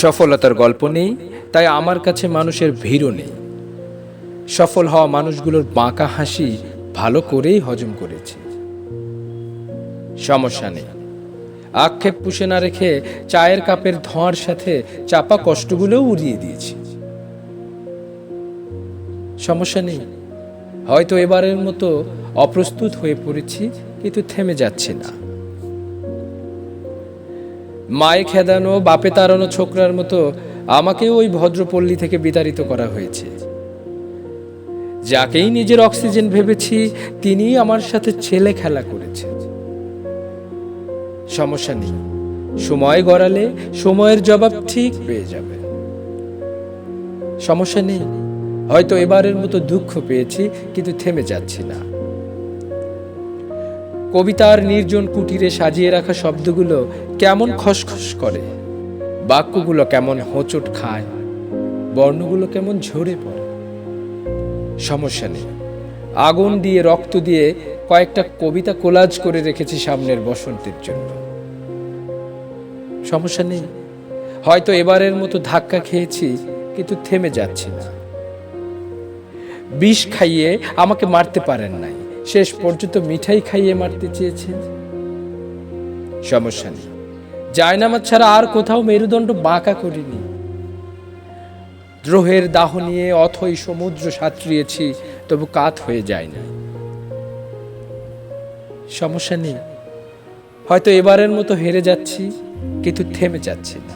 সফলতার গল্প নেই, তাই আমার কাছে মানুষের ভিড়ও নেই। সফল হওয়া মানুষগুলোর বাঁকা হাসি ভালো করেই হজম করেছি। সমস্যা নেই, আক্ষেপ পুষে না রেখে চায়ের কাপের ধোঁয়ার সাথে চাপা কষ্টগুলোও উড়িয়ে দিয়েছি। সমস্যা নেই, হয়তো এবারের মতো অপ্রস্তুত হয়ে পড়েছি, কিন্তু থেমে যাচ্ছি না। মায়ে খেদানো বাপে তাড়ানো ছোকরার মতো আমাকেও ওই ভদ্রপল্লী থেকে বিতাড়িত করা হয়েছে। যাকেই নিজের অক্সিজেন ভেবেছি তিনিই আমার সাথে ছেলে খেলা করেছে। সমস্যা নেই, সময় গড়ালে সময়ের জবাব ঠিক পেয়ে যাবে। সমস্যা নেই, হয়তো এবারের মতো দুঃখ পেয়েছি, কিন্তু থেমে যাচ্ছি না। কবিতার নির্জন কুটিরে সাজিয়ে রাখা শব্দগুলো কেমন খসখস করে, বাক্যগুলো কেমন হোঁচট খায়, বর্ণগুলো কেমন ঝরে পড়ে। সমস্যা নেই, আগুন দিয়ে রক্ত দিয়ে কয়েকটা কবিতা কোলাজ করে রেখেছি সামনের বসন্তের জন্য। সমস্যা নেই, হয়তো এবারের মতো ধাক্কা খেয়েছি, কিন্তু থেমে যাচ্ছি না। বিষ খাইয়ে আমাকে মারতে পারেন নাই, শেষ পর্যন্ত মিঠাই খাইয়ে মারতে চেয়েছেন। সমস্যা নেই, জায়নামাজ ছাড়া আর কোথাও মেরুদণ্ড বাঁকা করিনি। দ্রোহের দাহ নিয়ে অথই সমুদ্র সাঁতরিয়েছি, তবু কাত হয়ে যায় না। সমস্যা নেই, হয়তো এবারের মতো হেরে যাচ্ছি, কিন্তু থেমে যাচ্ছি না।